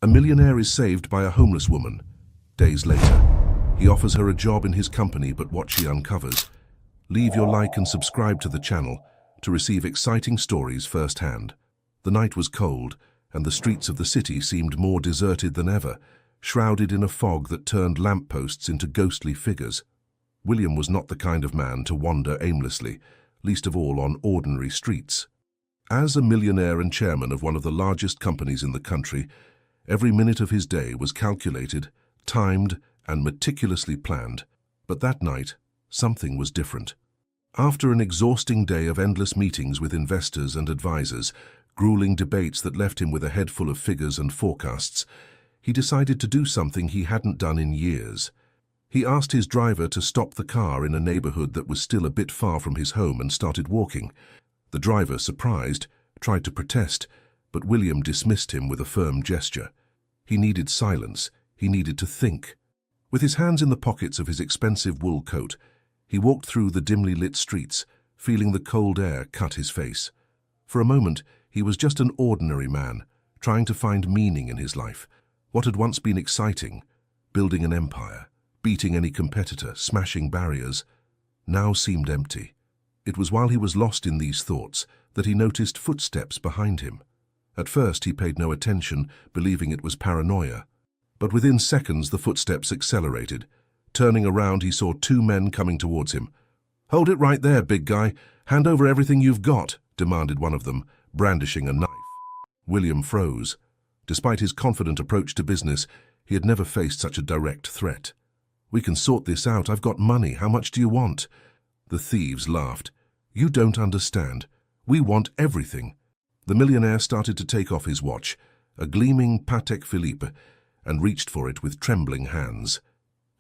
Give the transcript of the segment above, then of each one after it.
A millionaire is saved by a homeless woman. Days later, he offers her a job in his company, but what she uncovers. Leave your like and subscribe to the channel to receive exciting stories firsthand. The night was cold, and the streets of the city seemed more deserted than ever, shrouded in a fog that turned lampposts into ghostly figures. William was not the kind of man to wander aimlessly, least of all on ordinary streets. As a millionaire and chairman of one of the largest companies in the country, every minute of his day was calculated, timed, and meticulously planned. But that night, something was different. After an exhausting day of endless meetings with investors and advisors, grueling debates that left him with a head full of figures and forecasts, he decided to do something he hadn't done in years. He asked his driver to stop the car in a neighborhood that was still a bit far from his home and started walking. The driver, surprised, tried to protest, but William dismissed him with a firm gesture. He needed silence. He needed to think. With his hands in the pockets of his expensive wool coat, he walked through the dimly lit streets, feeling the cold air cut his face. For a moment, he was just an ordinary man, trying to find meaning in his life. What had once been exciting, building an empire, beating any competitor, smashing barriers, now seemed empty. It was while he was lost in these thoughts that he noticed footsteps behind him. At first he paid no attention, believing it was paranoia. But within seconds the footsteps accelerated. Turning around, he saw two men coming towards him. "Hold it right there, big guy. Hand over everything you've got," demanded one of them, brandishing a knife. William froze. Despite his confident approach to business, he had never faced such a direct threat. "We can sort this out. I've got money. How much do you want?" The thieves laughed. "You don't understand. We want everything." The millionaire started to take off his watch, a gleaming Patek Philippe, and reached for it with trembling hands.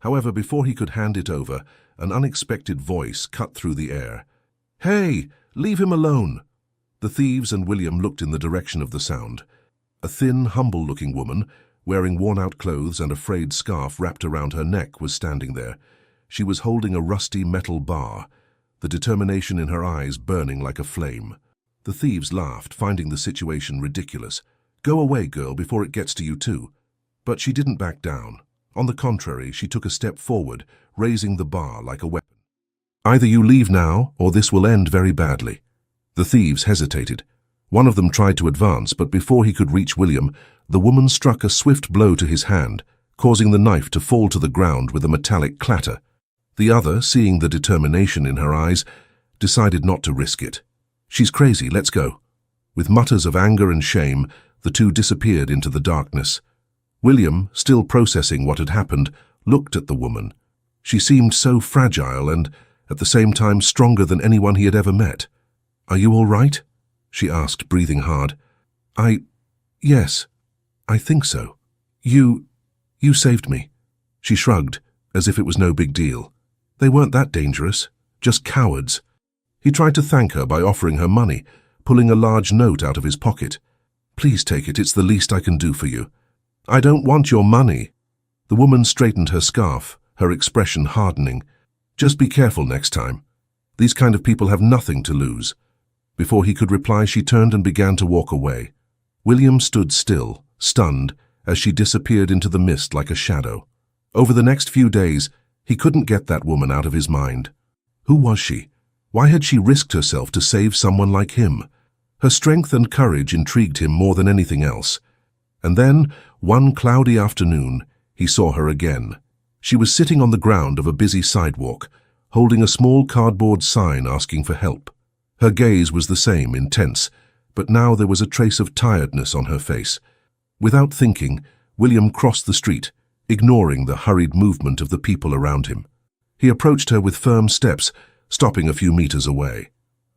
However, before he could hand it over, an unexpected voice cut through the air. "Hey, leave him alone!" The thieves and William looked in the direction of the sound. A thin, humble-looking woman, wearing worn-out clothes and a frayed scarf wrapped around her neck, was standing there. She was holding a rusty metal bar, the determination in her eyes burning like a flame. The thieves laughed, finding the situation ridiculous. "Go away, girl, before it gets to you too." But she didn't back down. On the contrary, she took a step forward, raising the bar like a weapon. "Either you leave now, or this will end very badly." The thieves hesitated. One of them tried to advance, but before he could reach William, the woman struck a swift blow to his hand, causing the knife to fall to the ground with a metallic clatter. The other, seeing the determination in her eyes, decided not to risk it. "She's crazy, let's go." With mutters of anger and shame, the two disappeared into the darkness. William, still processing what had happened, looked at the woman. She seemed so fragile and, at the same time, stronger than anyone he had ever met. "Are you all right?" she asked, breathing hard. Yes, I think so. You saved me." She shrugged, as if it was no big deal. "They weren't that dangerous, just cowards." He tried to thank her by offering her money, pulling a large note out of his pocket. "Please take it, it's the least I can do for you." "I don't want your money." The woman straightened her scarf, her expression hardening. "Just be careful next time. These kind of people have nothing to lose." Before he could reply, she turned and began to walk away. William stood still, stunned, as she disappeared into the mist like a shadow. Over the next few days, he couldn't get that woman out of his mind. Who was she? Why had she risked herself to save someone like him? Her strength and courage intrigued him more than anything else. And then, one cloudy afternoon, he saw her again. She was sitting on the ground of a busy sidewalk, holding a small cardboard sign asking for help. Her gaze was the same, intense, but now there was a trace of tiredness on her face. Without thinking, William crossed the street, ignoring the hurried movement of the people around him. He approached her with firm steps, stopping a few meters away.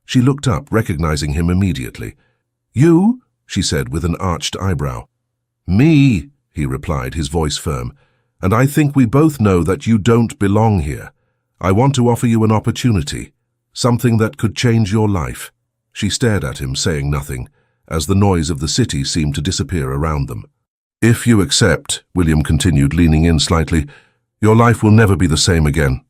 She looked up, recognizing him immediately. "You?" she said with an arched eyebrow. "Me," he replied, his voice firm. "And I think we both know that you don't belong here. I want to offer you an opportunity, something that could change your life." She stared at him, saying nothing, as the noise of the city seemed to disappear around them. "If you accept," William continued, leaning in slightly, "your life will never be the same again."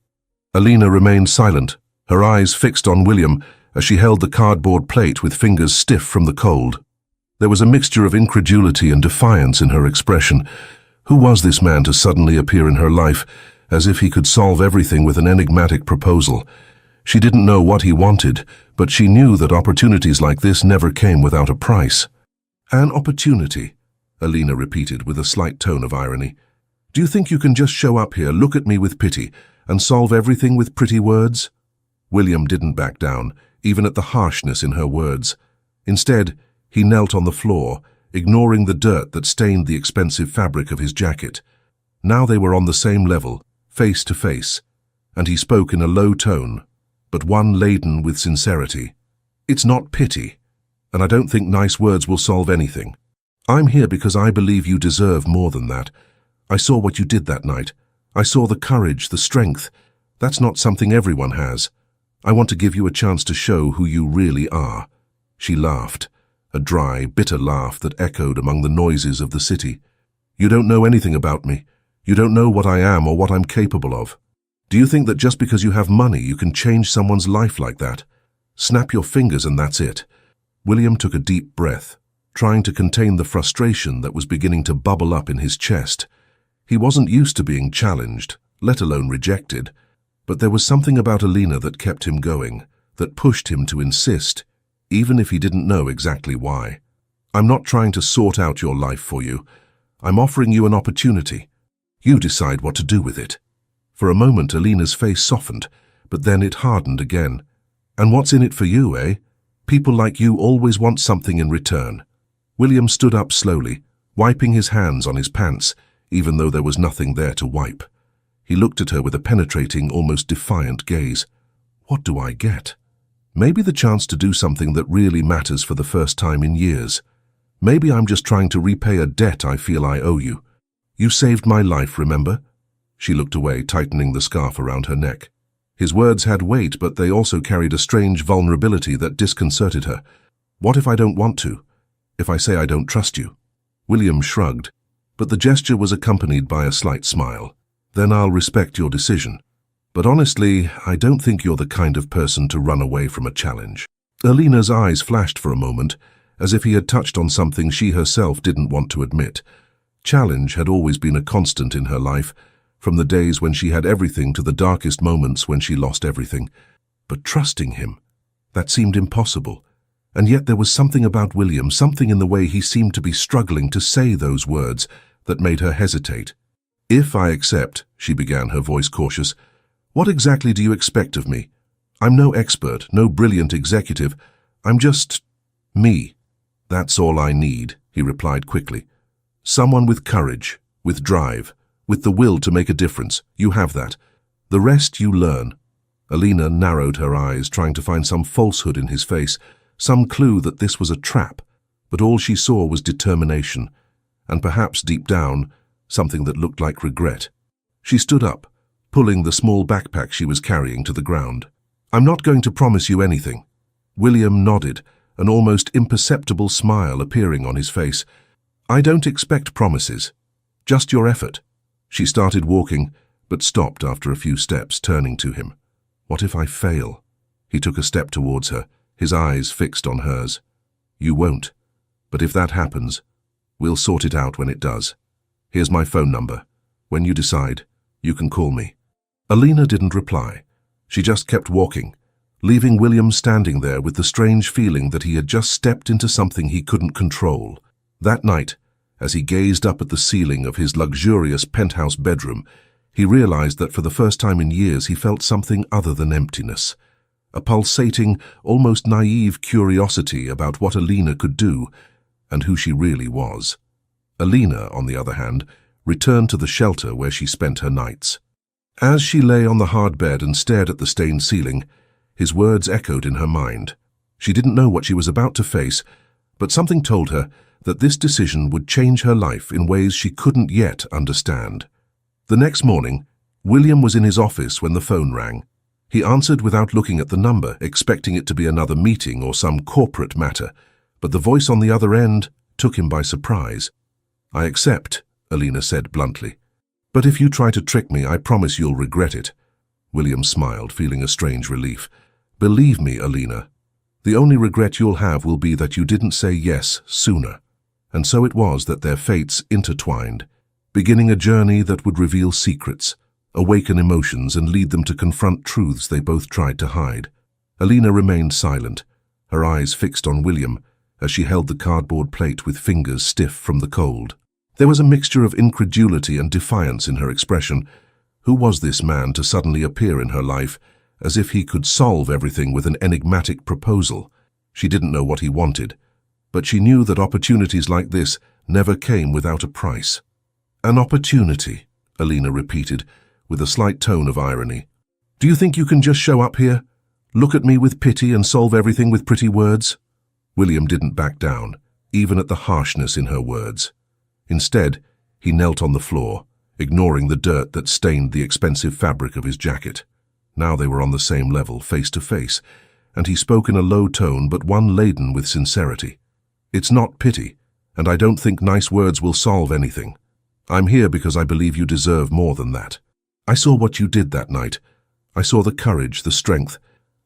Alina remained silent, her eyes fixed on William as she held the cardboard plate with fingers stiff from the cold. There was a mixture of incredulity and defiance in her expression. Who was this man to suddenly appear in her life, as if he could solve everything with an enigmatic proposal? She didn't know what he wanted, but she knew that opportunities like this never came without a price. An opportunity, Alina repeated with a slight tone of irony. Do you think you can just show up here, look at me with pity, and solve everything with pretty words? William didn't back down, even at the harshness in her words. Instead, he knelt on the floor, ignoring the dirt that stained the expensive fabric of his jacket. Now they were on the same level, face to face, and he spoke in a low tone, but one laden with sincerity. It's not pity, and I don't think nice words will solve anything. I'm here because I believe you deserve more than that. I saw what you did that night. I saw the courage, the strength. That's not something everyone has. I want to give you a chance to show who you really are. She laughed, a dry, bitter laugh that echoed among the noises of the city. You don't know anything about me. You don't know what I am or what I'm capable of. Do you think that just because you have money you can change someone's life like that? Snap your fingers and that's it. William took a deep breath, trying to contain the frustration that was beginning to bubble up in his chest. He wasn't used to being challenged, let alone rejected, but there was something about Alina that kept him going, that pushed him to insist, even if he didn't know exactly why. I'm not trying to sort out your life for you. I'm offering you an opportunity. You decide what to do with it. For a moment, Alina's face softened, but then it hardened again. And what's in it for you, eh? People like you always want something in return. William stood up slowly, wiping his hands on his pants, even though there was nothing there to wipe. He looked at her with a penetrating, almost defiant gaze. What do I get? Maybe the chance to do something that really matters for the first time in years. Maybe I'm just trying to repay a debt I feel I owe you. You saved my life, remember? She looked away, tightening the scarf around her neck. His words had weight, but they also carried a strange vulnerability that disconcerted her. What if I don't want to? If I say I don't trust you? William shrugged, but the gesture was accompanied by a slight smile. Then I'll respect your decision. But honestly, I don't think you're the kind of person to run away from a challenge. Alina's eyes flashed for a moment, as if he had touched on something she herself didn't want to admit. Challenge had always been a constant in her life, from the days when she had everything to the darkest moments when she lost everything. But trusting him, that seemed impossible. And yet there was something about William, something in the way he seemed to be struggling to say those words, that made her hesitate. If I accept, she began, her voice cautious, what exactly do you expect of me? I'm no expert, no brilliant executive. I'm just me. That's all I need, he replied quickly. Someone with courage, with drive, with the will to make a difference. You have that. The rest you learn. Alina narrowed her eyes, trying to find some falsehood in his face, some clue that this was a trap, but all she saw was determination, and perhaps deep down, something that looked like regret. She stood up, pulling the small backpack she was carrying to the ground. I'm not going to promise you anything. William nodded, an almost imperceptible smile appearing on his face. I don't expect promises, just your effort. She started walking, but stopped after a few steps, turning to him. What if I fail? He took a step towards her, his eyes fixed on hers. You won't. But if that happens, we'll sort it out when it does. Here's my phone number. When you decide, you can call me. Alina didn't reply. She just kept walking, leaving William standing there with the strange feeling that he had just stepped into something he couldn't control. That night, as he gazed up at the ceiling of his luxurious penthouse bedroom, he realized that for the first time in years he felt something other than emptiness. A pulsating, almost naive curiosity about what Alina could do and who she really was. Alina, on the other hand, returned to the shelter where she spent her nights. As she lay on the hard bed and stared at the stained ceiling, his words echoed in her mind. She didn't know what she was about to face, but something told her that this decision would change her life in ways she couldn't yet understand. The next morning, William was in his office when the phone rang. He answered without looking at the number, expecting it to be another meeting or some corporate matter, but the voice on the other end took him by surprise. I accept, Alina said bluntly. But if you try to trick me, I promise you'll regret it. William smiled, feeling a strange relief. Believe me, Alina, The only regret you'll have will be that you didn't say yes sooner. And so it was that their fates intertwined, beginning a journey that would reveal secrets, awaken emotions, and lead them to confront truths they both tried to hide. Alina remained silent, her eyes fixed on William as she held the cardboard plate with fingers stiff from the cold. There was a mixture of incredulity and defiance in her expression. Who was this man to suddenly appear in her life, as if he could solve everything with an enigmatic proposal? She didn't know what he wanted, but she knew that opportunities like this never came without a price. An opportunity, Alina repeated, with a slight tone of irony. Do you think you can just show up here, look at me with pity, and solve everything with pretty words? William didn't back down, even at the harshness in her words. Instead, he knelt on the floor, ignoring the dirt that stained the expensive fabric of his jacket. Now they were on the same level, face to face, and he spoke in a low tone but one laden with sincerity. It's not pity, and I don't think nice words will solve anything. I'm here because I believe you deserve more than that. I saw what you did that night. I saw the courage, the strength.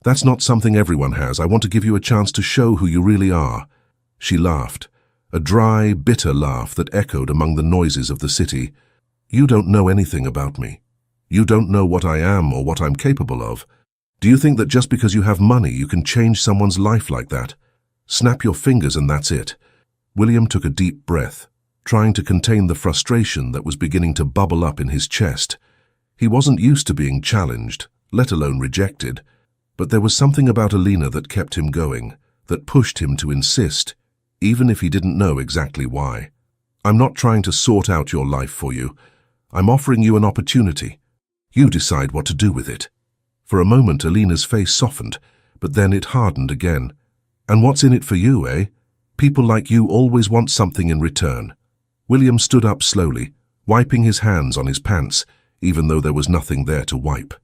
That's not something everyone has. I want to give you a chance to show who you really are. She laughed, a dry, bitter laugh that echoed among the noises of the city. You don't know anything about me. You don't know what I am or what I'm capable of. Do you think that just because you have money you can change someone's life like that? Snap your fingers and that's it. William took a deep breath, trying to contain the frustration that was beginning to bubble up in his chest. He wasn't used to being challenged, let alone rejected, but there was something about Alina that kept him going, that pushed him to insist, even if he didn't know exactly why. I'm not trying to sort out your life for you. I'm offering you an opportunity. You decide what to do with it. For a moment, Alina's face softened, but then it hardened again. And what's in it for you, eh? People like you always want something in return. William stood up slowly, wiping his hands on his pants, even though there was nothing there to wipe.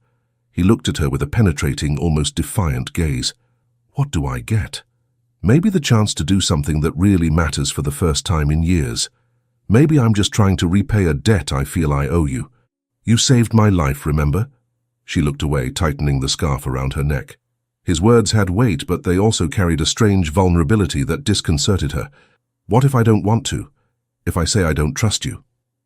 He looked at her with a penetrating, almost defiant gaze. What do I get? Maybe the chance to do something that really matters for the first time in years. Maybe I'm just trying to repay a debt I feel I owe you. You saved my life, remember? She looked away, tightening the scarf around her neck. His words had weight, but they also carried a strange vulnerability that disconcerted her. What if I don't want to? If I say I don't trust you?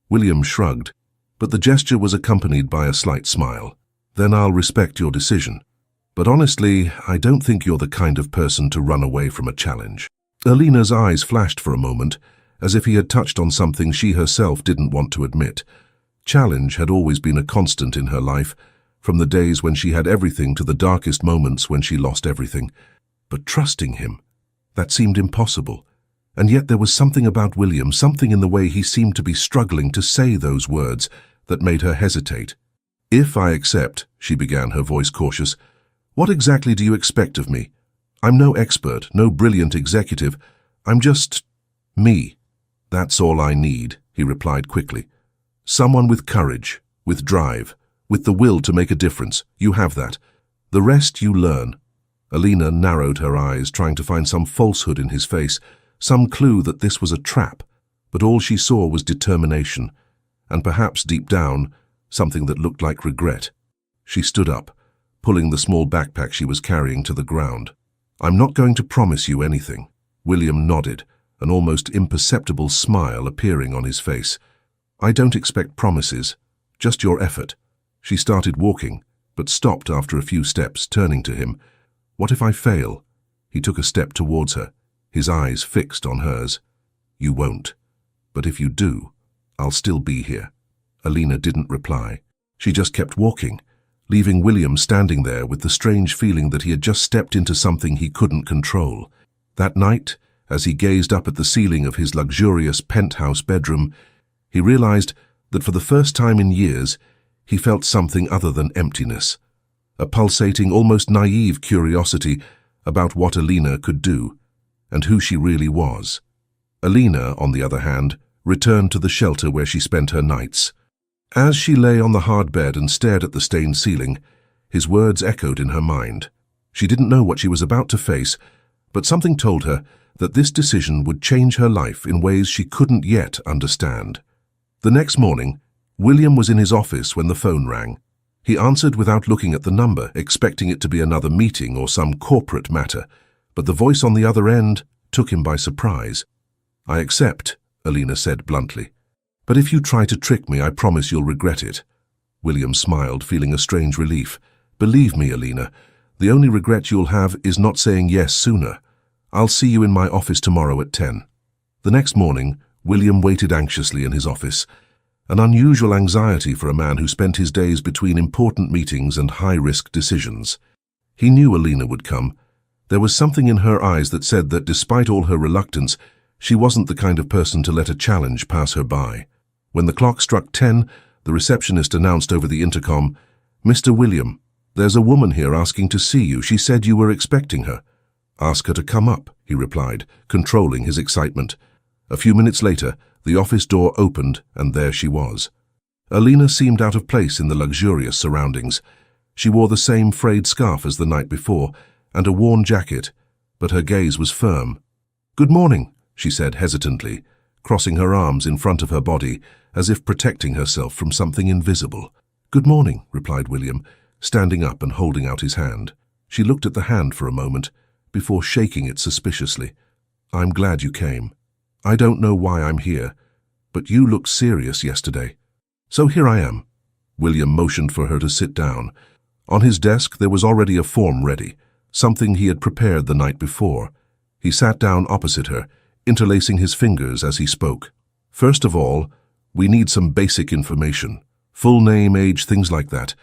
William shrugged, but the gesture was accompanied by a slight smile. Then I'll respect your decision. But honestly, I don't think you're the kind of person to run away from a challenge. Alina's eyes flashed for a moment, as if he had touched on something she herself didn't want to admit. Challenge had always been a constant in her life, from the days when she had everything to the darkest moments when she lost everything. But trusting him, that seemed impossible. And yet there was something about William, something in the way he seemed to be struggling to say those words, that made her hesitate. If I accept, she began, her voice cautious, what exactly do you expect of me? I'm no expert, no brilliant executive. I'm just me. That's all I need, he replied quickly. Someone with courage, with drive, with the will to make a difference. You have that. The rest you learn. Alina narrowed her eyes, trying to find some falsehood in his face, some clue that this was a trap, but all she saw was determination, and perhaps deep down, something that looked like regret. She stood up, pulling the small backpack she was carrying to the ground. I'm not going to promise you anything. William nodded, an almost imperceptible smile appearing on his face. I don't expect promises, just your effort. She started walking, but stopped after a few steps, turning to him. What if I fail? He took a step towards her, his eyes fixed on hers. You won't. But if you do, I'll still be here. Alina didn't reply. She just kept walking, leaving William standing there with the strange feeling that he had just stepped into something he couldn't control. That night, as he gazed up at the ceiling of his luxurious penthouse bedroom, he realized that for the first time in years, he felt something other than emptiness, a pulsating, almost naive curiosity about what Alina could do and who she really was. Alina, on the other hand, returned to the shelter where she spent her nights. As she lay on the hard bed and stared at the stained ceiling, his words echoed in her mind. She didn't know what she was about to face, but something told her that this decision would change her life in ways she couldn't yet understand. The next morning, William was in his office when the phone rang. He answered without looking at the number, expecting it to be another meeting or some corporate matter, but the voice on the other end took him by surprise. "I accept," Alina said bluntly. "But if you try to trick me, I promise you'll regret it." William smiled, feeling a strange relief. "Believe me, Alina, the only regret you'll have is not saying yes sooner. I'll see you in my office tomorrow at 10. The next morning, William waited anxiously in his office, an unusual anxiety for a man who spent his days between important meetings and high-risk decisions. He knew Alina would come. There was something in her eyes that said that despite all her reluctance, she wasn't the kind of person to let a challenge pass her by. When the clock struck 10, the receptionist announced over the intercom, "Mr. William, there's a woman here asking to see you. She said you were expecting her." "Ask her to come up," he replied, controlling his excitement. A few minutes later, the office door opened, and there she was. Alina seemed out of place in the luxurious surroundings. She wore the same frayed scarf as the night before, and a worn jacket, but her gaze was firm. "Good morning," she said hesitantly, crossing her arms in front of her body, as if protecting herself from something invisible. "Good morning," replied William, standing up and holding out his hand. She looked at the hand for a moment, before shaking it suspiciously. "I'm glad you came. I don't know why I'm here, but you looked serious yesterday. So here I am." William motioned for her to sit down. On his desk there was already a form ready, something he had prepared the night before. He sat down opposite her, interlacing his fingers as he spoke. "First of all, we need some basic information. Full name, age, things like that.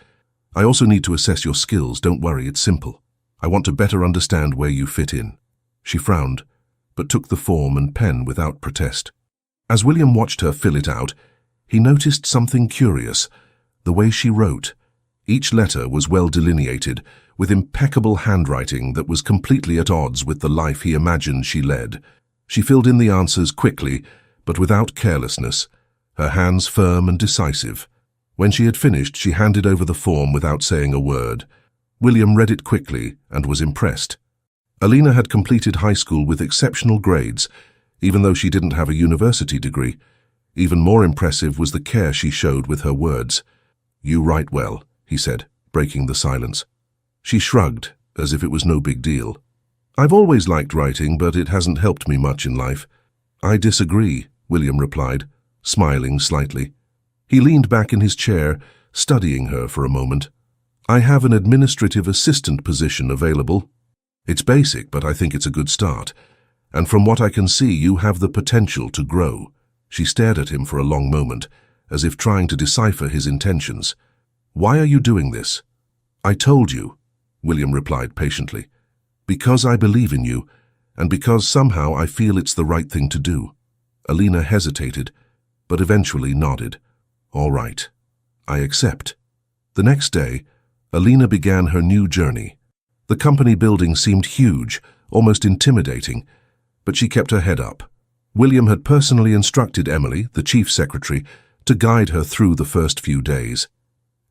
I also need to assess your skills. Don't worry, it's simple. I want to better understand where you fit in." She frowned, but took the form and pen without protest. As William watched her fill it out, he noticed something curious: the way she wrote. Each letter was well delineated, with impeccable handwriting that was completely at odds with the life he imagined she led. She filled in the answers quickly, but without carelessness, her hands firm and decisive. When she had finished, she handed over the form without saying a word. William read it quickly and was impressed. Alina had completed high school with exceptional grades, even though she didn't have a university degree. Even more impressive was the care she showed with her words. "You write well," he said, breaking the silence. She shrugged, as if it was no big deal. "I've always liked writing, but it hasn't helped me much in life." "I disagree," William replied, smiling slightly. He leaned back in his chair, studying her for a moment. "I have an administrative assistant position available. It's basic, but I think it's a good start. And from what I can see, you have the potential to grow." She stared at him for a long moment, as if trying to decipher his intentions. "Why are you doing this?" "I told you," William replied patiently. "Because I believe in you, and because somehow I feel it's the right thing to do." Alina hesitated, but eventually nodded. "All right, I accept." The next day, Alina began her new journey. The company building seemed huge, almost intimidating, but she kept her head up. William had personally instructed Emily, the chief secretary, to guide her through the first few days.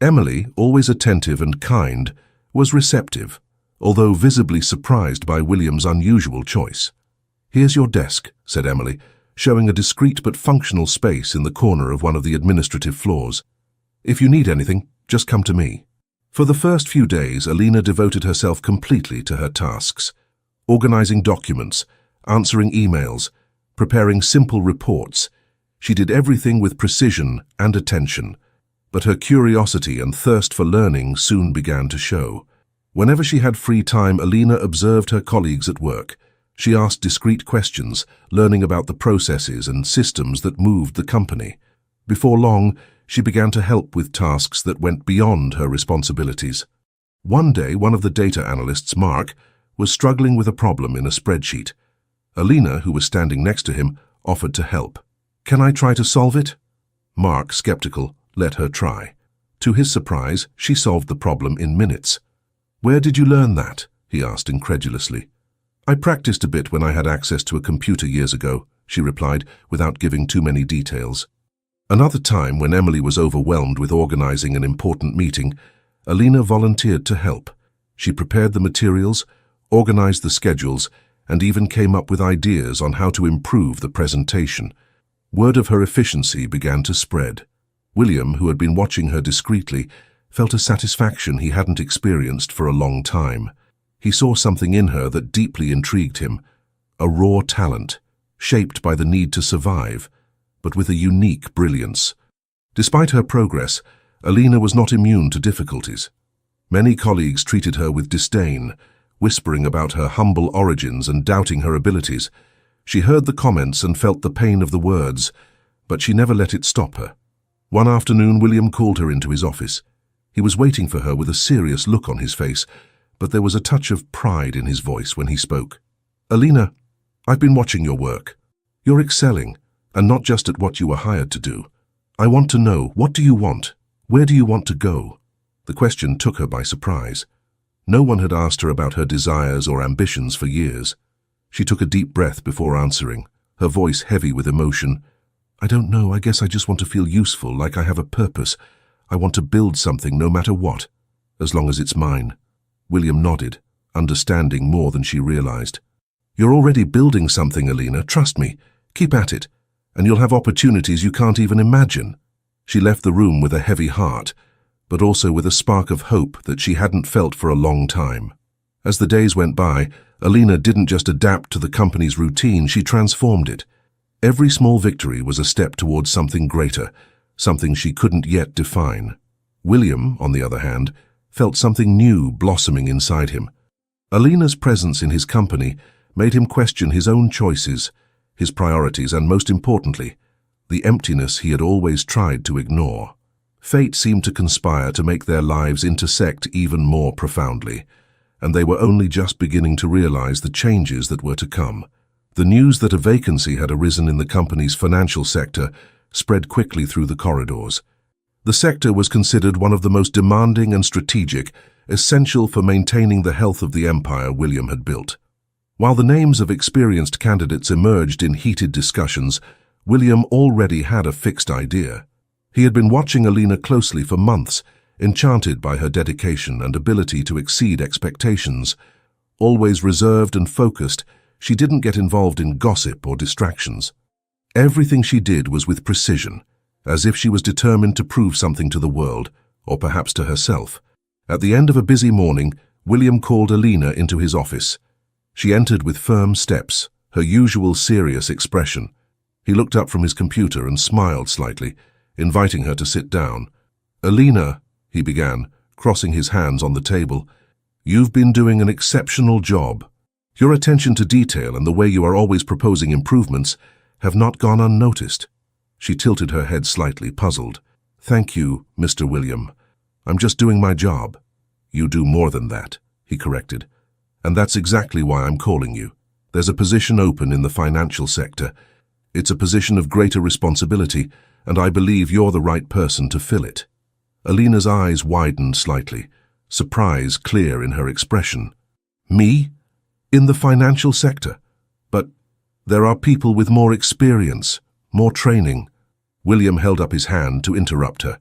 Emily, always attentive and kind, was receptive, although visibly surprised by William's unusual choice. "Here's your desk," said Emily, showing a discreet but functional space in the corner of one of the administrative floors. "If you need anything, just come to me." For the first few days, Alina devoted herself completely to her tasks, organizing documents, answering emails, preparing simple reports. She did everything with precision and attention, but her curiosity and thirst for learning soon began to show. Whenever she had free time, Alina observed her colleagues at work. She asked discreet questions, learning about the processes and systems that moved the company. Before long, she began to help with tasks that went beyond her responsibilities. One day, one of the data analysts, Mark, was struggling with a problem in a spreadsheet. Alina, who was standing next to him, offered to help. "Can I try to solve it?" Mark, skeptical, let her try. To his surprise, she solved the problem in minutes. "Where did you learn that?" he asked incredulously. "I practiced a bit when I had access to a computer years ago," she replied, without giving too many details. Another time, when Emily was overwhelmed with organizing an important meeting, Alina volunteered to help. She prepared the materials, organized the schedules, and even came up with ideas on how to improve the presentation. Word of her efficiency began to spread. William, who had been watching her discreetly, felt a satisfaction he hadn't experienced for a long time. He saw something in her that deeply intrigued him, a raw talent, shaped by the need to survive, but with a unique brilliance. Despite her progress, Alina was not immune to difficulties. Many colleagues treated her with disdain, whispering about her humble origins and doubting her abilities. She heard the comments and felt the pain of the words, but she never let it stop her. One afternoon, William called her into his office. He was waiting for her with a serious look on his face, but there was a touch of pride in his voice when he spoke. "Alina, I've been watching your work. You're excelling, and not just at what you were hired to do. I want to know, what do you want? Where do you want to go?" The question took her by surprise. No one had asked her about her desires or ambitions for years. She took a deep breath before answering, her voice heavy with emotion. "I don't know, I guess I just want to feel useful, like I have a purpose. I want to build something no matter what, as long as it's mine." William nodded, understanding more than she realized. "You're already building something, Alina, trust me. Keep at it, and you'll have opportunities you can't even imagine." She left the room with a heavy heart, but also with a spark of hope that she hadn't felt for a long time. As the days went by, Alina didn't just adapt to the company's routine, she transformed it. Every small victory was a step towards something greater, something she couldn't yet define. William, on the other hand, felt something new blossoming inside him. Alina's presence in his company made him question his own choices, his priorities, and most importantly, the emptiness he had always tried to ignore. Fate seemed to conspire to make their lives intersect even more profoundly, and they were only just beginning to realize the changes that were to come. The news that a vacancy had arisen in the company's financial sector spread quickly through the corridors. The sector was considered one of the most demanding and strategic, essential for maintaining the health of the empire William had built. While the names of experienced candidates emerged in heated discussions, William already had a fixed idea. He had been watching Alina closely for months, enchanted by her dedication and ability to exceed expectations. Always reserved and focused, she didn't get involved in gossip or distractions. Everything she did was with precision, as if she was determined to prove something to the world, or perhaps to herself. At the end of a busy morning, William called Alina into his office. She entered with firm steps, her usual serious expression. He looked up from his computer and smiled slightly, inviting her to sit down. "Alina," he began, crossing his hands on the table, "you've been doing an exceptional job. Your attention to detail and the way you are always proposing improvements have not gone unnoticed." She tilted her head slightly, puzzled. "Thank you, Mr. William. I'm just doing my job." "You do more than that," he corrected. "And that's exactly why I'm calling you. There's a position open in the financial sector. It's a position of greater responsibility, and I believe you're the right person to fill it." Alina's eyes widened slightly, surprise clear in her expression. "Me? In the financial sector? But there are people with more experience, more training." William held up his hand to interrupt her.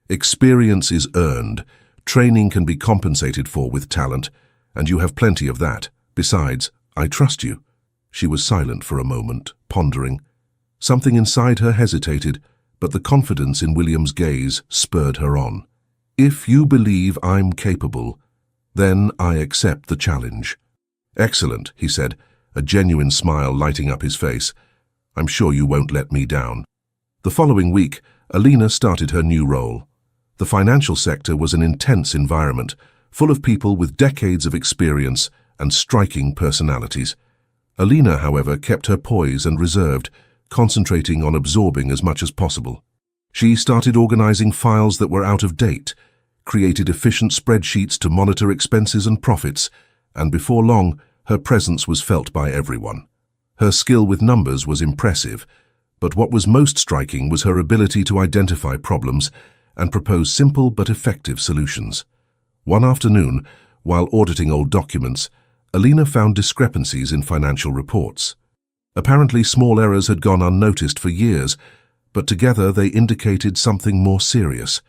"Experience is earned. Training can be compensated for with talent, and you have plenty of that. Besides, I trust you." She was silent for a moment, pondering. Something inside her hesitated, but the confidence in William's gaze spurred her on. "If you believe I'm capable, then I accept the challenge." "Excellent," he said, a genuine smile lighting up his face. "I'm sure you won't let me down." The following week, Alina started her new role. The financial sector was an intense environment, full of people with decades of experience and striking personalities. Alina, however, kept her poise and reserved, concentrating on absorbing as much as possible. She started organizing files that were out of date, created efficient spreadsheets to monitor expenses and profits, and before long, her presence was felt by everyone. Her skill with numbers was impressive, but what was most striking was her ability to identify problems and propose simple but effective solutions. One afternoon, while auditing old documents, Alina found discrepancies in financial reports. Apparently, small errors had gone unnoticed for years, but together they indicated something more serious.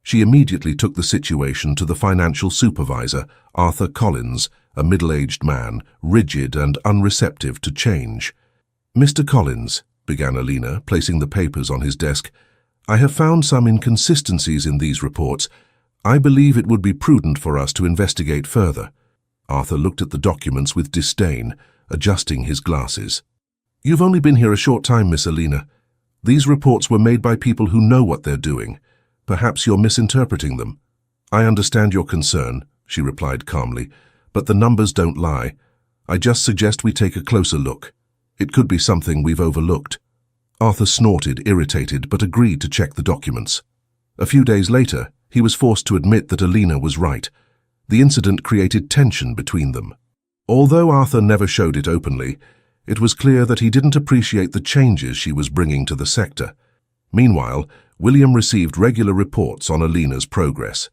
She immediately took the situation to the financial supervisor, Arthur Collins, a middle-aged man, rigid and unreceptive to change. "Mr. Collins," began Alina, placing the papers on his desk, "I have found some inconsistencies in these reports. I believe it would be prudent for us to investigate further." Arthur looked at the documents with disdain, adjusting his glasses. "You've only been here a short time, Miss Alina. These reports were made by people who know what they're doing. Perhaps you're misinterpreting them." "I understand your concern," she replied calmly, "but the numbers don't lie. I just suggest we take a closer look. It could be something we've overlooked." Arthur snorted, irritated, but agreed to check the documents. A few days later, he was forced to admit that Alina was right. The incident created tension between them. Although Arthur never showed it openly, it was clear that he didn't appreciate the changes she was bringing to the sector. Meanwhile, William received regular reports on Alina's progress.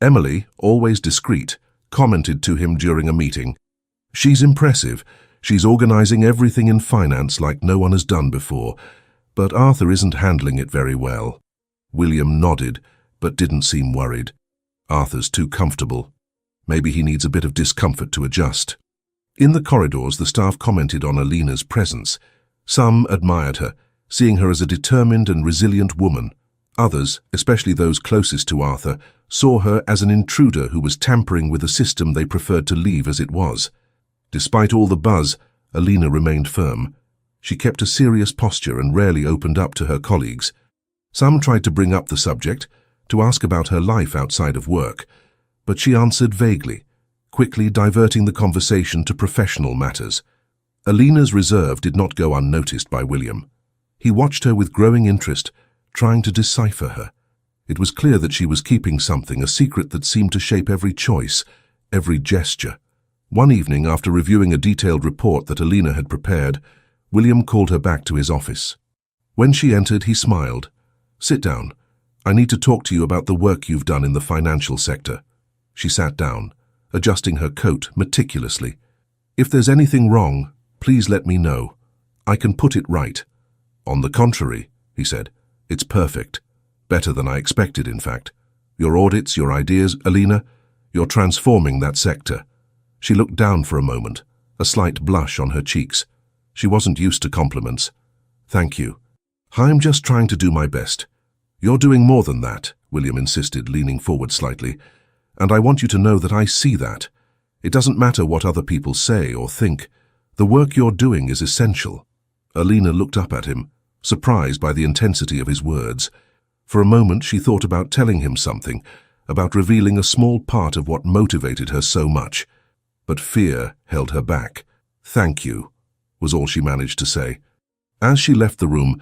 Emily, always discreet, commented to him during a meeting, "She's impressive. She's organizing everything in finance like no one has done before, but Arthur isn't handling it very well." William nodded, but didn't seem worried. "Arthur's too comfortable. Maybe he needs a bit of discomfort to adjust." In the corridors, the staff commented on Alina's presence. Some admired her, seeing her as a determined and resilient woman. Others, especially those closest to Arthur, saw her as an intruder who was tampering with a system they preferred to leave as it was. Despite all the buzz, Alina remained firm. She kept a serious posture and rarely opened up to her colleagues. Some tried to bring up the subject, to ask about her life outside of work, but she answered vaguely, quickly diverting the conversation to professional matters. Alina's reserve did not go unnoticed by William. He watched her with growing interest, trying to decipher her. It was clear that she was keeping something, a secret that seemed to shape every choice, every gesture. One evening, after reviewing a detailed report that Alina had prepared, William called her back to his office. When she entered, he smiled. "Sit down. I need to talk to you about the work you've done in the financial sector." She sat down, adjusting her coat meticulously. "If there's anything wrong, please let me know. I can put it right." "On the contrary," he said, "it's perfect. Better than I expected, in fact. Your audits, your ideas, Alina, you're transforming that sector." She looked down for a moment, a slight blush on her cheeks. She wasn't used to compliments. "Thank you. I'm just trying to do my best." "You're doing more than that," William insisted, leaning forward slightly. "And I want you to know that I see that. It doesn't matter what other people say or think. The work you're doing is essential." Alina looked up at him, surprised by the intensity of his words. For a moment she thought about telling him something, about revealing a small part of what motivated her so much. But fear held her back. "Thank you," was all she managed to say. As she left the room,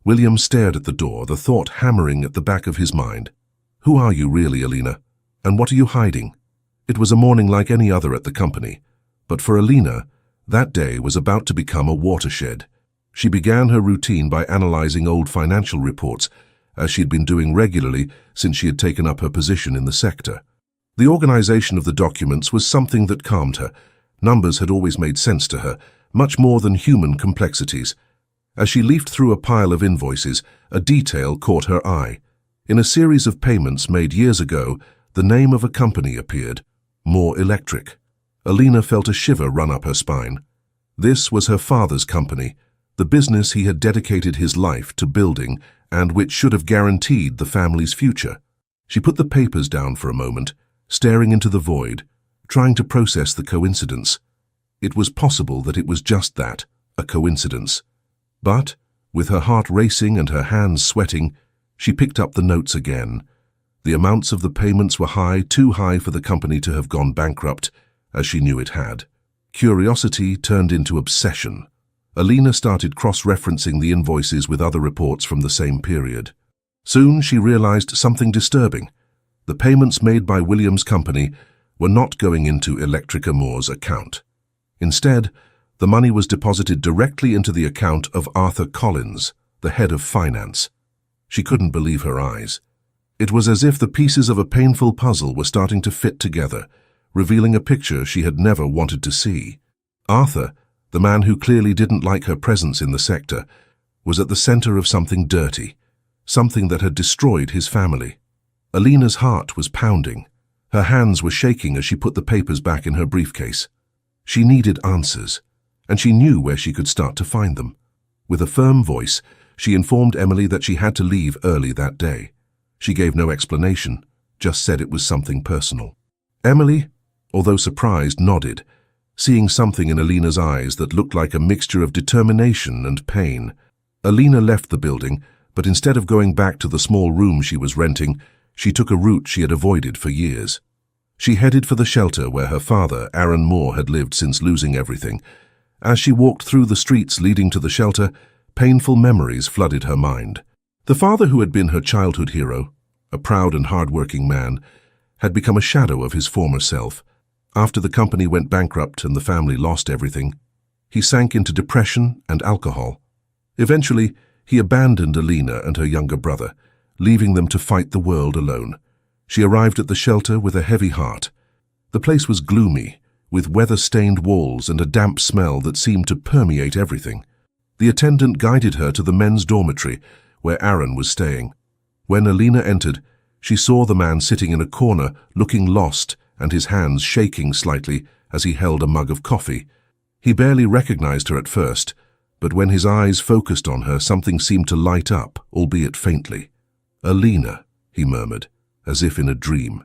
William stared at the door, the thought hammering at the back of his mind. Who are you really, Alina? And what are you hiding? It was a morning like any other at the company, but for Alina, that day was about to become a watershed. She began her routine by analyzing old financial reports, as she had been doing regularly since she had taken up her position in the sector. The organization of the documents was something that calmed her. Numbers had always made sense to her, much more than human complexities. As she leafed through a pile of invoices, a detail caught her eye. In a series of payments made years ago, the name of a company appeared, More Electric. Alina felt a shiver run up her spine. This was her father's company, the business he had dedicated his life to building and which should have guaranteed the family's future. She put the papers down for a moment, staring into the void, trying to process the coincidence. It was possible that it was just that, a coincidence. But, with her heart racing and her hands sweating, she picked up the notes again. The amounts of the payments were high, too high for the company to have gone bankrupt, as she knew it had. Curiosity turned into obsession. Alina started cross-referencing the invoices with other reports from the same period. Soon she realized something disturbing. The payments made by William's company were not going into Electrica Moore's account. Instead, the money was deposited directly into the account of Arthur Collins, the head of finance. She couldn't believe her eyes. It was as if the pieces of a painful puzzle were starting to fit together, revealing a picture she had never wanted to see. Arthur, the man who clearly didn't like her presence in the sector, was at the center of something dirty, something that had destroyed his family. Alina's heart was pounding. Her hands were shaking as she put the papers back in her briefcase. She needed answers, and she knew where she could start to find them. With a firm voice, she informed Emily that she had to leave early that day. She gave no explanation, just said it was something personal. "Emily," although surprised, nodded, seeing something in Alina's eyes that looked like a mixture of determination and pain. Alina left the building, but instead of going back to the small room she was renting, she took a route she had avoided for years. She headed for the shelter where her father, Aaron Moore, had lived since losing everything. As she walked through the streets leading to the shelter, painful memories flooded her mind. The father who had been her childhood hero, a proud and hard-working man, had become a shadow of his former self. After the company went bankrupt and the family lost everything, he sank into depression and alcohol. Eventually, he abandoned Alina and her younger brother, leaving them to fight the world alone. She arrived at the shelter with a heavy heart. The place was gloomy, with weather-stained walls and a damp smell that seemed to permeate everything. The attendant guided her to the men's dormitory, where Aaron was staying. When Alina entered, she saw the man sitting in a corner, looking lost, and his hands shaking slightly as he held a mug of coffee. He barely recognized her at first, but when his eyes focused on her, something seemed to light up, albeit faintly. "Alina," he murmured, as if in a dream.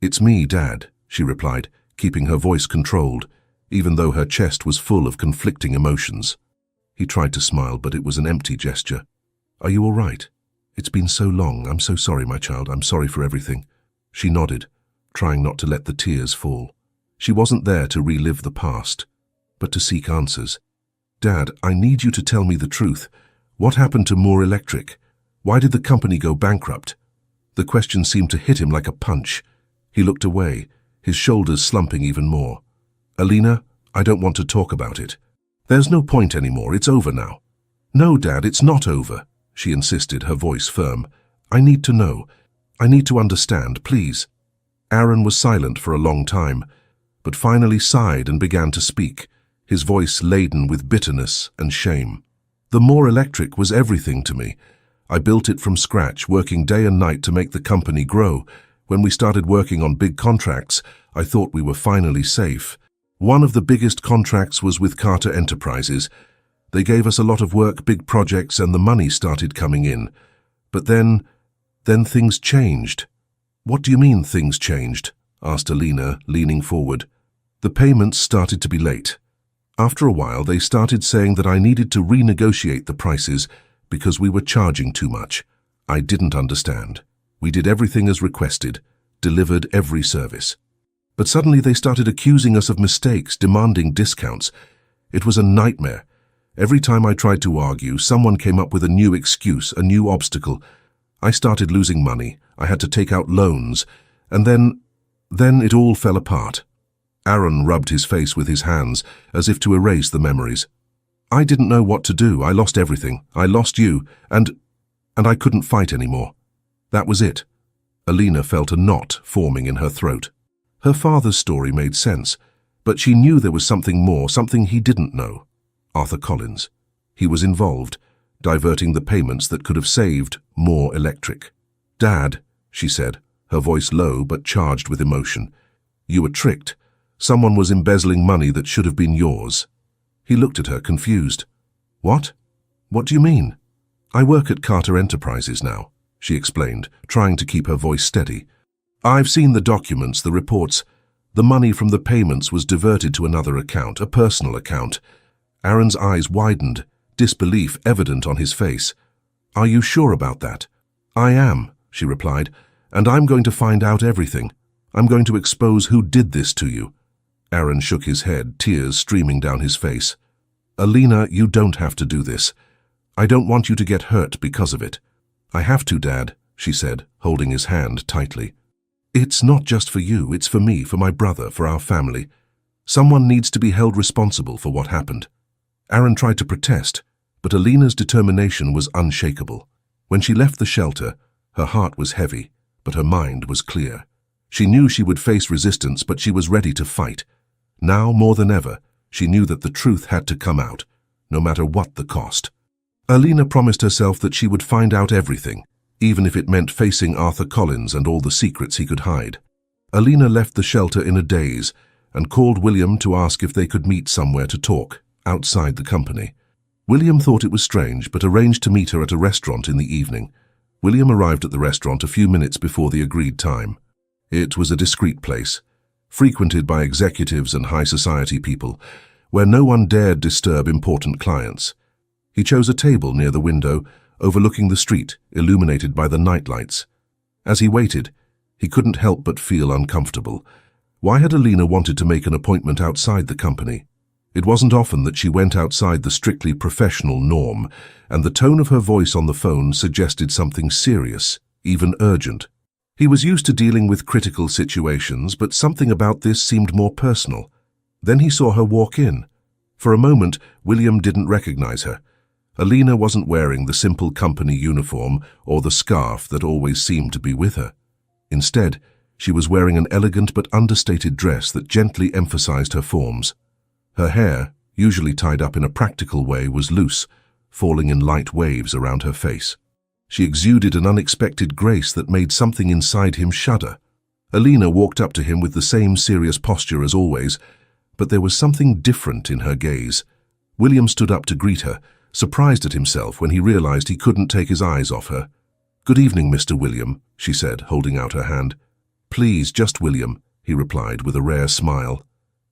"It's me, Dad," she replied, keeping her voice controlled, even though her chest was full of conflicting emotions. He tried to smile, but it was an empty gesture. "Are you all right? It's been so long. I'm so sorry, my child. I'm sorry for everything." She nodded, trying not to let the tears fall. She wasn't there to relive the past, but to seek answers. "Dad, I need you to tell me the truth. What happened to Moore Electric? Why did the company go bankrupt?" The question seemed to hit him like a punch. He looked away, his shoulders slumping even more. "Alina, I don't want to talk about it. There's no point anymore. It's over now." "No, Dad, it's not over," she insisted, her voice firm. "I need to know. I need to understand, please." Aaron was silent for a long time, but finally sighed and began to speak, his voice laden with bitterness and shame. "The Moore Electric was everything to me. I built it from scratch, working day and night to make the company grow. When we started working on big contracts, I thought we were finally safe. One of the biggest contracts was with Carter Enterprises. They gave us a lot of work, big projects, and the money started coming in. But then things changed." "What do you mean things changed?" asked Alina, leaning forward. "The payments started to be late. After a while, they started saying that I needed to renegotiate the prices because we were charging too much. I didn't understand. We did everything as requested, delivered every service. But suddenly they started accusing us of mistakes, demanding discounts. It was a nightmare. Every time I tried to argue, someone came up with a new excuse, a new obstacle. I started losing money. I had to take out loans. And then it all fell apart." Aaron rubbed his face with his hands, as if to erase the memories. "I didn't know what to do. I lost everything. I lost you, and I couldn't fight anymore. That was it." Alina felt a knot forming in her throat. Her father's story made sense, but she knew there was something more, something he didn't know. Arthur Collins. He was involved, diverting the payments that could have saved Moore Electric. "Dad," she said, her voice low but charged with emotion, "you were tricked. Someone was embezzling money that should have been yours." He looked at her, confused. "What? What do you mean?" "I work at Carter Enterprises now," she explained, trying to keep her voice steady. "I've seen the documents, the reports. The money from the payments was diverted to another account, a personal account." Aaron's eyes widened, disbelief evident on his face. "Are you sure about that?" "I am," she replied, "and I'm going to find out everything. I'm going to expose who did this to you." Aaron shook his head, tears streaming down his face. "Alina, you don't have to do this. I don't want you to get hurt because of it." "I have to, Dad," she said, holding his hand tightly. "It's not just for you, it's for me, for my brother, for our family. Someone needs to be held responsible for what happened." Aaron tried to protest, but Alina's determination was unshakable. When she left the shelter, her heart was heavy, but her mind was clear. She knew she would face resistance, but she was ready to fight. Now, more than ever, she knew that the truth had to come out, no matter what the cost. Alina promised herself that she would find out everything, even if it meant facing Arthur Collins and all the secrets he could hide. Alina left the shelter in a daze and called William to ask if they could meet somewhere to talk, outside the company. William thought it was strange, but arranged to meet her at a restaurant in the evening. William arrived at the restaurant a few minutes before the agreed time. It was a discreet place, frequented by executives and high society people, where no one dared disturb important clients. He chose a table near the window, overlooking the street, illuminated by the nightlights. As he waited, he couldn't help but feel uncomfortable. Why had Alina wanted to make an appointment outside the company? It wasn't often that she went outside the strictly professional norm, and the tone of her voice on the phone suggested something serious, even urgent. He was used to dealing with critical situations, but something about this seemed more personal. Then he saw her walk in. For a moment, William didn't recognize her. Alina wasn't wearing the simple company uniform or the scarf that always seemed to be with her. Instead, she was wearing an elegant but understated dress that gently emphasized her forms. Her hair, usually tied up in a practical way, was loose, falling in light waves around her face. She exuded an unexpected grace that made something inside him shudder. Alina walked up to him with the same serious posture as always, but there was something different in her gaze. William stood up to greet her, surprised at himself when he realized he couldn't take his eyes off her. "Good evening, Mr. William," she said, holding out her hand. "Please, just William," he replied with a rare smile.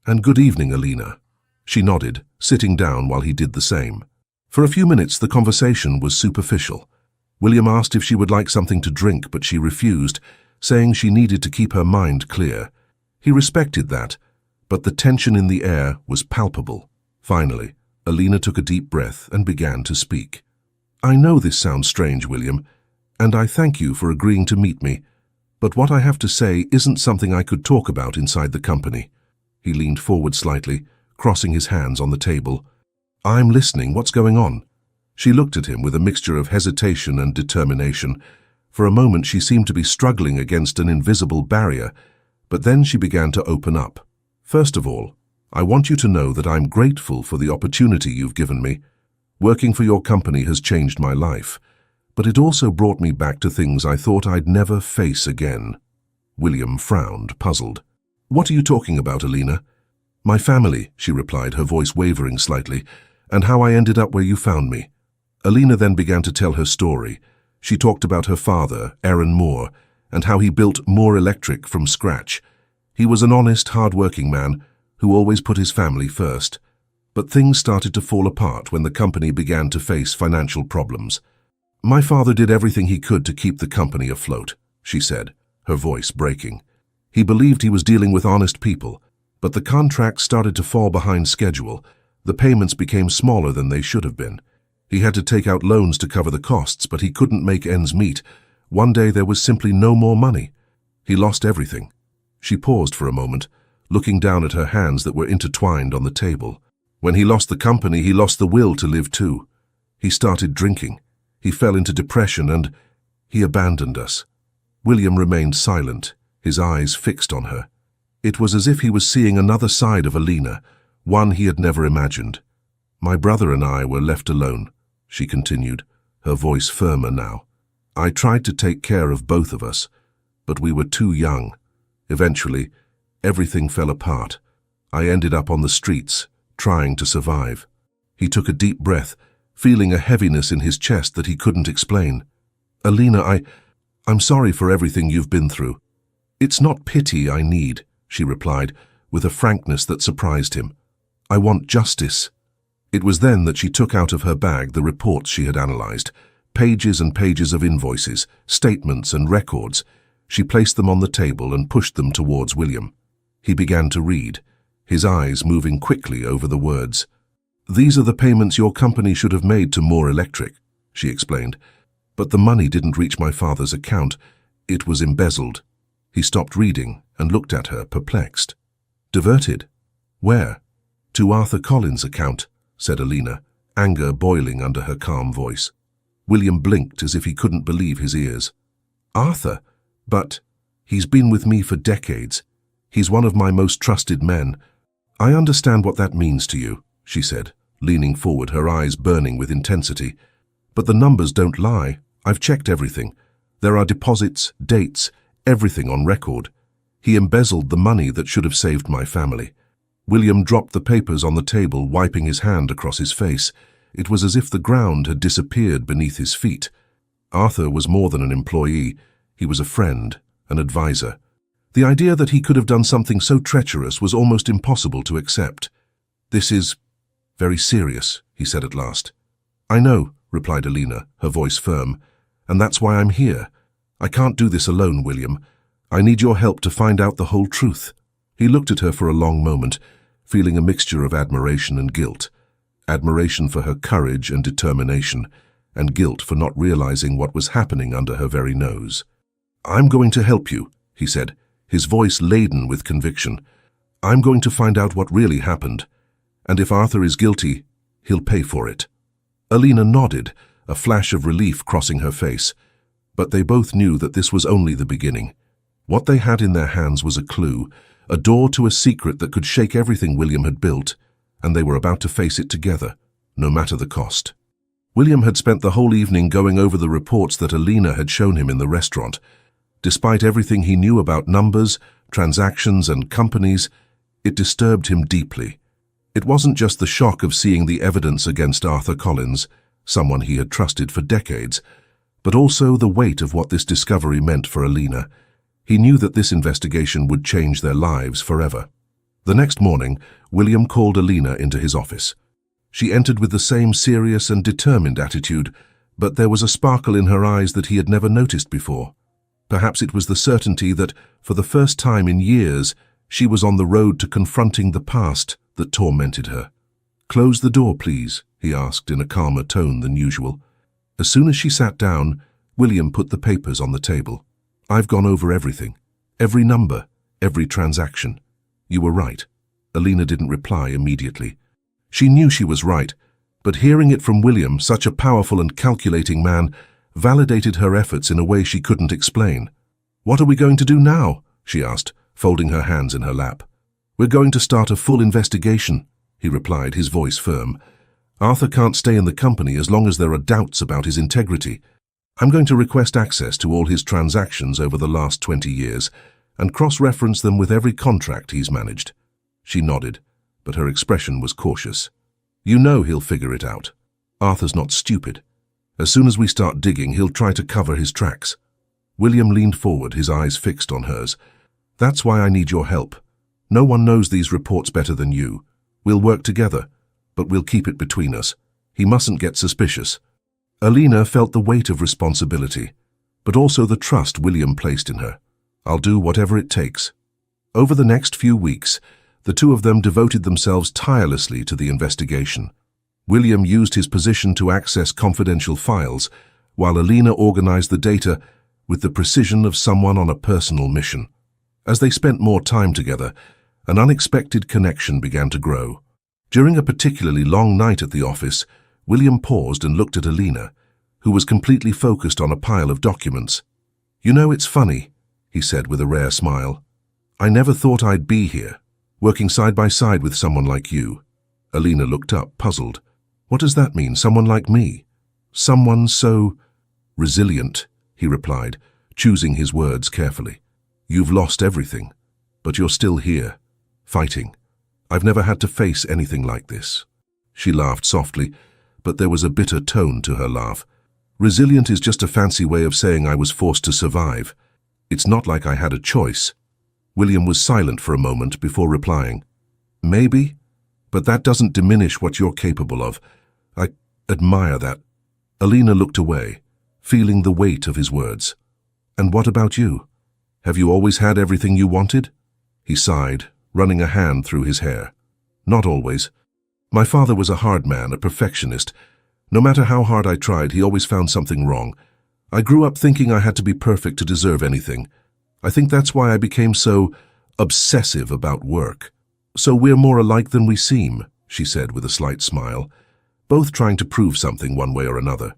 "And good evening, Alina." She nodded, sitting down while he did the same. For a few minutes the conversation was superficial. William asked if she would like something to drink, but she refused, saying she needed to keep her mind clear. He respected that, but the tension in the air was palpable. Finally, Alina took a deep breath and began to speak. "I know this sounds strange, William, and I thank you for agreeing to meet me, but what I have to say isn't something I could talk about inside the company." He leaned forward slightly, crossing his hands on the table. "I'm listening. What's going on?" She looked at him with a mixture of hesitation and determination. For a moment she seemed to be struggling against an invisible barrier, but then she began to open up. "First of all, I want you to know that I'm grateful for the opportunity you've given me. Working for your company has changed my life, but it also brought me back to things I thought I'd never face again." William frowned, puzzled. "What are you talking about, Alina?" "My family," she replied, her voice wavering slightly, "and how I ended up where you found me." Alina then began to tell her story. She talked about her father, Aaron Moore, and how he built Moore Electric from scratch. He was an honest, hard-working man who always put his family first. But things started to fall apart when the company began to face financial problems. "My father did everything he could to keep the company afloat," she said, her voice breaking. "He believed he was dealing with honest people, but the contracts started to fall behind schedule. The payments became smaller than they should have been. He had to take out loans to cover the costs, but he couldn't make ends meet. One day there was simply no more money. He lost everything." She paused for a moment, looking down at her hands that were intertwined on the table. "When he lost the company, he lost the will to live too. He started drinking. He fell into depression and he abandoned us." William remained silent, his eyes fixed on her. It was as if he was seeing another side of Alina, one he had never imagined. "My brother and I were left alone," she continued, her voice firmer now. "I tried to take care of both of us, but we were too young. Eventually, everything fell apart. I ended up on the streets, trying to survive." He took a deep breath, feeling a heaviness in his chest that he couldn't explain. "Alina, I'm sorry for everything you've been through." "It's not pity I need," she replied, with a frankness that surprised him. "I want justice." It was then that she took out of her bag the reports she had analyzed, pages and pages of invoices, statements and records. She placed them on the table and pushed them towards William. He began to read, his eyes moving quickly over the words. "These are the payments your company should have made to Moore Electric," she explained. "But the money didn't reach my father's account. It was embezzled." He stopped reading and looked at her, perplexed. "Diverted? Where?" "To Arthur Collins' account," said Alina, anger boiling under her calm voice. William blinked as if he couldn't believe his ears. "Arthur? But he's been with me for decades. He's one of my most trusted men. I understand what that means to you," she said, leaning forward, her eyes burning with intensity. "But the numbers don't lie. I've checked everything. There are deposits, dates, everything on record. He embezzled the money that should have saved my family." William dropped the papers on the table, wiping his hand across his face. It was as if the ground had disappeared beneath his feet. Arthur was more than an employee. He was a friend, an advisor. The idea that he could have done something so treacherous was almost impossible to accept. "This is very serious," he said at last. "I know," replied Alina, her voice firm, "and that's why I'm here. I can't do this alone, William. I need your help to find out the whole truth." He looked at her for a long moment, feeling a mixture of admiration and guilt. Admiration for her courage and determination, and guilt for not realizing what was happening under her very nose. "I'm going to help you," he said, his voice laden with conviction. "I'm going to find out what really happened, and if Arthur is guilty, he'll pay for it." Alina nodded, a flash of relief crossing her face, but they both knew that this was only the beginning. What they had in their hands was a clue, a door to a secret that could shake everything William had built, and they were about to face it together, no matter the cost. William had spent the whole evening going over the reports that Alina had shown him in the restaurant. Despite everything he knew about numbers, transactions, and companies, it disturbed him deeply. It wasn't just the shock of seeing the evidence against Arthur Collins, someone he had trusted for decades, but also the weight of what this discovery meant for Alina. He knew that this investigation would change their lives forever. The next morning, William called Alina into his office. She entered with the same serious and determined attitude, but there was a sparkle in her eyes that he had never noticed before. Perhaps it was the certainty that, for the first time in years, she was on the road to confronting the past that tormented her. "Close the door, please," he asked in a calmer tone than usual. As soon as she sat down, William put the papers on the table. "I've gone over everything. Every number, every transaction. You were right." Alina didn't reply immediately. She knew she was right, but hearing it from William, such a powerful and calculating man, validated her efforts in a way she couldn't explain. "What are we going to do now?" she asked, folding her hands in her lap. "We're going to start a full investigation," he replied, his voice firm. "Arthur can't stay in the company as long as there are doubts about his integrity. I'm going to request access to all his transactions over the last 20 years and cross-reference them with every contract he's managed." She nodded, but her expression was cautious. "You know he'll figure it out. Arthur's not stupid. As soon as we start digging, he'll try to cover his tracks." William leaned forward, his eyes fixed on hers. "That's why I need your help. No one knows these reports better than you. We'll work together, but we'll keep it between us. He mustn't get suspicious." Alina felt the weight of responsibility, but also the trust William placed in her. "I'll do whatever it takes." Over the next few weeks, the two of them devoted themselves tirelessly to the investigation. William used his position to access confidential files, while Alina organized the data with the precision of someone on a personal mission. As they spent more time together, an unexpected connection began to grow. During a particularly long night at the office, William paused and looked at Alina, who was completely focused on a pile of documents. "You know, it's funny," he said with a rare smile. "I never thought I'd be here, working side by side with someone like you." Alina looked up, puzzled. "What does that mean, someone like me?" "Someone so resilient," he replied, choosing his words carefully. "You've lost everything, but you're still here, fighting. I've never had to face anything like this." She laughed softly, but there was a bitter tone to her laugh. "Resilient is just a fancy way of saying I was forced to survive. It's not like I had a choice." William was silent for a moment before replying. "Maybe, but that doesn't diminish what you're capable of. I admire that." Alina looked away, feeling the weight of his words. "And what about you? Have you always had everything you wanted?" He sighed, running a hand through his hair. "Not always. My father was a hard man, a perfectionist. No matter how hard I tried, he always found something wrong. I grew up thinking I had to be perfect to deserve anything. I think that's why I became so obsessive about work." "So we're more alike than we seem," she said with a slight smile, both trying to prove something one way or another.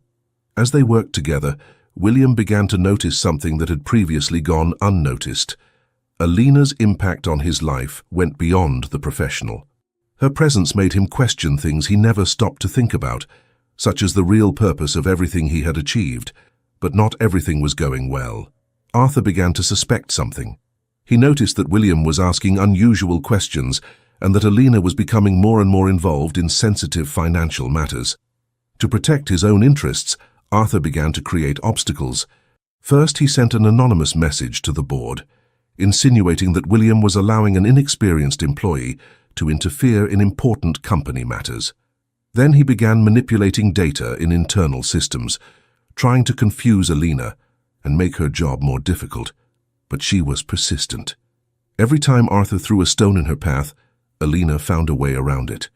As they worked together, William began to notice something that had previously gone unnoticed. Alina's impact on his life went beyond the professional. Her presence made him question things he never stopped to think about, such as the real purpose of everything he had achieved. But not everything was going well. Arthur began to suspect something. He noticed that William was asking unusual questions and that Alina was becoming more and more involved in sensitive financial matters. To protect his own interests, Arthur began to create obstacles. First, he sent an anonymous message to the board. insinuating that William was allowing an inexperienced employee to interfere in important company matters. Then he began manipulating data in internal systems, trying to confuse Alina and make her job more difficult. But she was persistent. Every time Arthur threw a stone in her path, Alina found a way around it.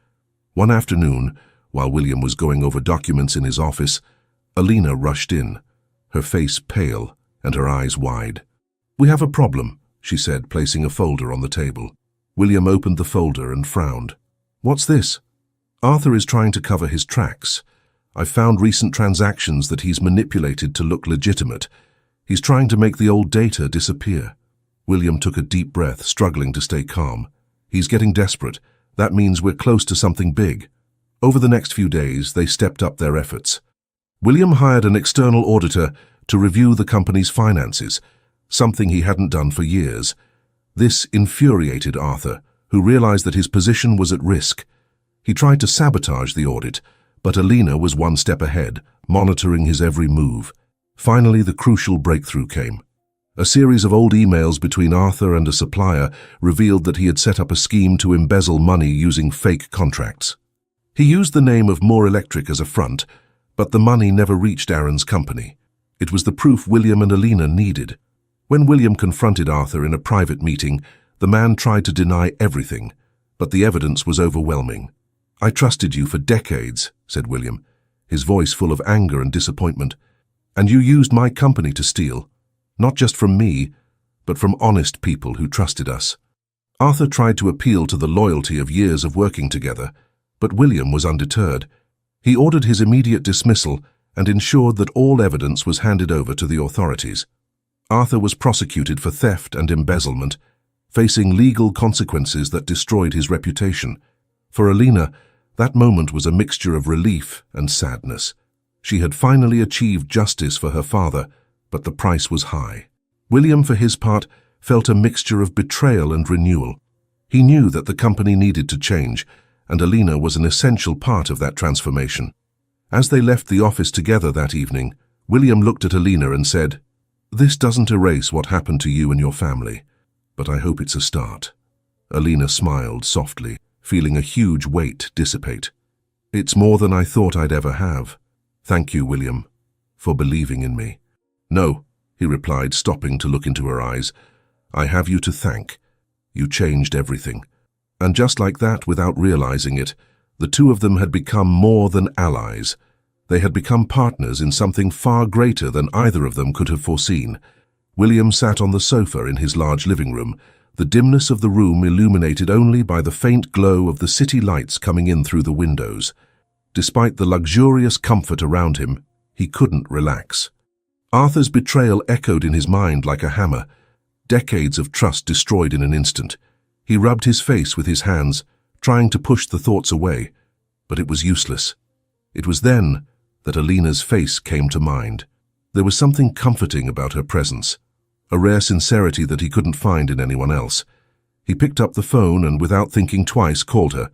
One afternoon, while William was going over documents in his office, Alina rushed in, her face pale and her eyes wide. "We have a problem," she said, placing a folder on the table. William opened the folder and frowned. "What's this?" "Arthur is trying to cover his tracks. I've found recent transactions that he's manipulated to look legitimate. He's trying to make the old data disappear." William took a deep breath, struggling to stay calm. "He's getting desperate. That means we're close to something big." Over the next few days, they stepped up their efforts. William hired an external auditor to review the company's finances, something he hadn't done for years. This infuriated Arthur, who realized that his position was at risk. He tried to sabotage the audit, but Alina was one step ahead, monitoring his every move. Finally, the crucial breakthrough came. A series of old emails between Arthur and a supplier revealed that he had set up a scheme to embezzle money using fake contracts. He used the name of Moore Electric as a front, but the money never reached Aaron's company. It was the proof William and Alina needed. When William confronted Arthur in a private meeting, the man tried to deny everything, but the evidence was overwhelming. "I trusted you for decades," said William, his voice full of anger and disappointment. "And you used my company to steal, not just from me, but from honest people who trusted us." Arthur tried to appeal to the loyalty of years of working together, but William was undeterred. He ordered his immediate dismissal and ensured that all evidence was handed over to the authorities. Arthur was prosecuted for theft and embezzlement, facing legal consequences that destroyed his reputation. For Alina, that moment was a mixture of relief and sadness. She had finally achieved justice for her father, but the price was high. William, for his part, felt a mixture of betrayal and renewal. He knew that the company needed to change, and Alina was an essential part of that transformation. As they left the office together that evening, William looked at Alina and said, "This doesn't erase what happened to you and your family, but I hope it's a start." Alina smiled softly, feeling a huge weight dissipate. "It's more than I thought I'd ever have. Thank you, William, for believing in me." "No," he replied, stopping to look into her eyes. "I have you to thank. You changed everything." And just like that, without realizing it, the two of them had become more than allies. They had become partners in something far greater than either of them could have foreseen. William sat on the sofa in his large living room, the dimness of the room illuminated only by the faint glow of the city lights coming in through the windows. Despite the luxurious comfort around him, he couldn't relax. Arthur's betrayal echoed in his mind like a hammer, decades of trust destroyed in an instant. He rubbed his face with his hands, trying to push the thoughts away, but it was useless. It was then that Alina's face came to mind. There was something comforting about her presence, a rare sincerity that he couldn't find in anyone else. He picked up the phone and, without thinking twice, called her.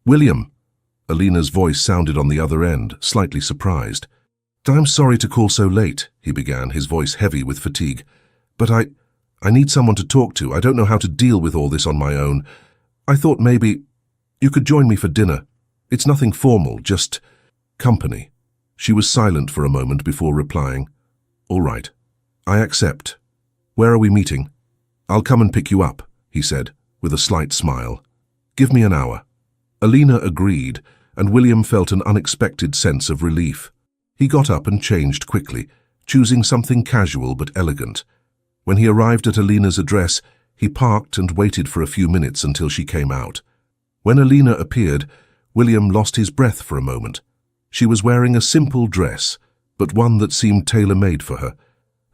"William." Alina's voice sounded on the other end, slightly surprised. "I'm sorry to call so late," he began, his voice heavy with fatigue. "But I need someone to talk to. I don't know how to deal with all this on my own. I thought maybe you could join me for dinner. It's nothing formal, just company." She was silent for a moment before replying. "All right. I accept. Where are we meeting?" "I'll come and pick you up," he said, with a slight smile. "Give me an hour." Alina agreed, and William felt an unexpected sense of relief. He got up and changed quickly, choosing something casual but elegant. When he arrived at Alina's address, he parked and waited for a few minutes until she came out. When Alina appeared, William lost his breath for a moment. She was wearing a simple dress, but one that seemed tailor-made for her.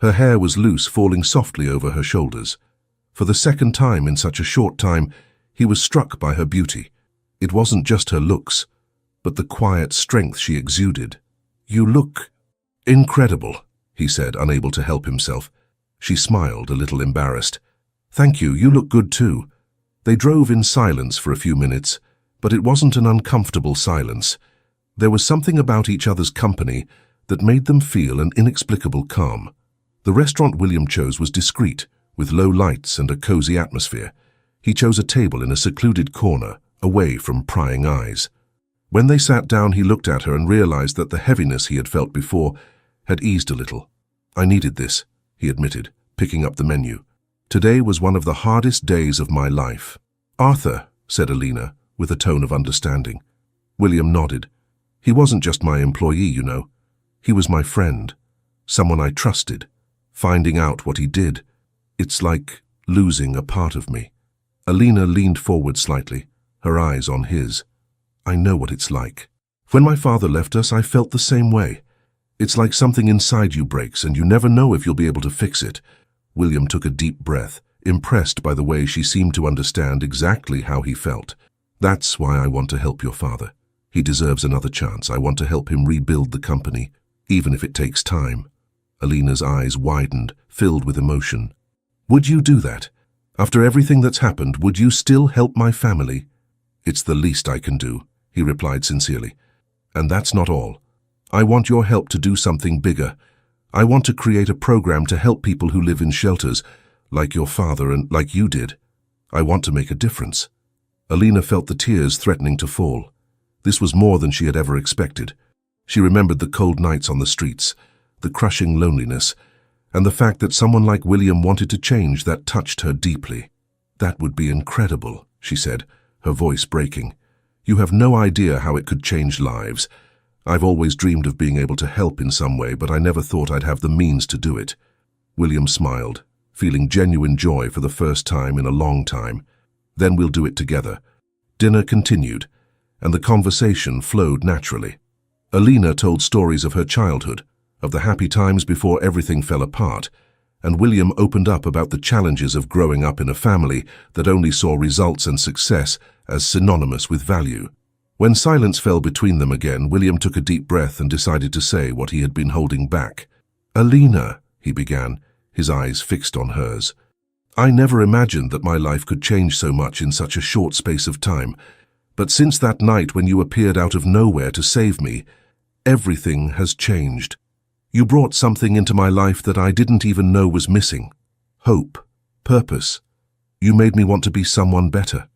Her hair was loose, falling softly over her shoulders. For the second time in such a short time, he was struck by her beauty. It wasn't just her looks, but the quiet strength she exuded. "You look incredible," he said, unable to help himself. She smiled, a little embarrassed. "Thank you, you look good too." They drove in silence for a few minutes, but it wasn't an uncomfortable silence. There was something about each other's company that made them feel an inexplicable calm. The restaurant William chose was discreet, with low lights and a cozy atmosphere. He chose a table in a secluded corner, away from prying eyes. When they sat down, he looked at her and realized that the heaviness he had felt before had eased a little. "I needed this," he admitted, picking up the menu. "Today was one of the hardest days of my life." "Arthur," said Alina, with a tone of understanding. William nodded. "He wasn't just my employee, you know. He was my friend, someone I trusted. Finding out what he did, it's like losing a part of me." Alina leaned forward slightly, her eyes on his. "I know what it's like. When my father left us, I felt the same way. It's like something inside you breaks and you never know if you'll be able to fix it." William took a deep breath, impressed by the way she seemed to understand exactly how he felt. "That's why I want to help your father. He deserves another chance. I want to help him rebuild the company, even if it takes time." Alina's eyes widened, filled with emotion. "Would you do that? After everything that's happened, would you still help my family?" "It's the least I can do," he replied sincerely. "And that's not all. I want your help to do something bigger. I want to create a program to help people who live in shelters, like your father and like you did. I want to make a difference." Alina felt the tears threatening to fall. This was more than she had ever expected. She remembered the cold nights on the streets, the crushing loneliness, and the fact that someone like William wanted to change that touched her deeply. "That would be incredible," she said, her voice breaking. "You have no idea how it could change lives. I've always dreamed of being able to help in some way, but I never thought I'd have the means to do it." William smiled, feeling genuine joy for the first time in a long time. "Then we'll do it together." Dinner continued, and the conversation flowed naturally. Alina told stories of her childhood, of the happy times before everything fell apart, and William opened up about the challenges of growing up in a family that only saw results and success as synonymous with value. When silence fell between them again, William took a deep breath and decided to say what he had been holding back. "Alina," he began, his eyes fixed on hers. "I never imagined that my life could change so much in such a short space of time. But since that night when you appeared out of nowhere to save me, everything has changed. You brought something into my life that I didn't even know was missing. Hope, purpose. You made me want to be someone better."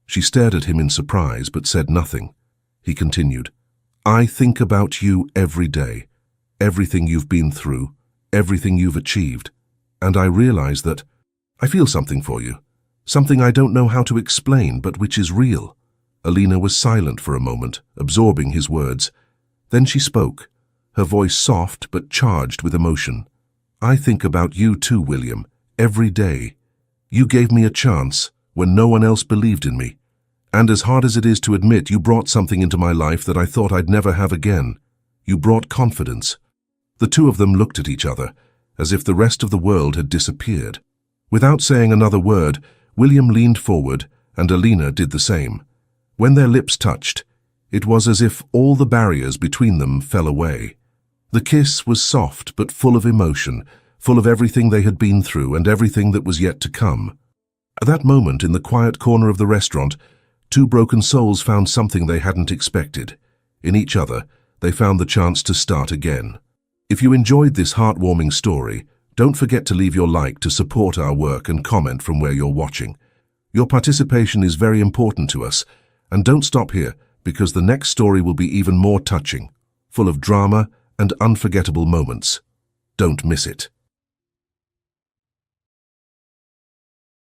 She stared at him in surprise but said nothing. He continued, "I think about you every day, everything you've been through, everything you've achieved, and I realize that I feel something for you, something I don't know how to explain but which is real." Alina was silent for a moment, absorbing his words. Then she spoke, her voice soft but charged with emotion. "I think about you too, William, every day. You gave me a chance when no one else believed in me. And as hard as it is to admit, you brought something into my life that I thought I'd never have again. You brought confidence." The two of them looked at each other, as if the rest of the world had disappeared. Without saying another word, William leaned forward, and Alina did the same. When their lips touched, it was as if all the barriers between them fell away. The kiss was soft but full of emotion, full of everything they had been through and everything that was yet to come. At that moment, in the quiet corner of the restaurant, two broken souls found something they hadn't expected. In each other, they found the chance to start again. If you enjoyed this heartwarming story, don't forget to leave your like to support our work and comment from where you're watching. Your participation is very important to us, and don't stop here, because the next story will be even more touching, full of drama and unforgettable moments. Don't miss it.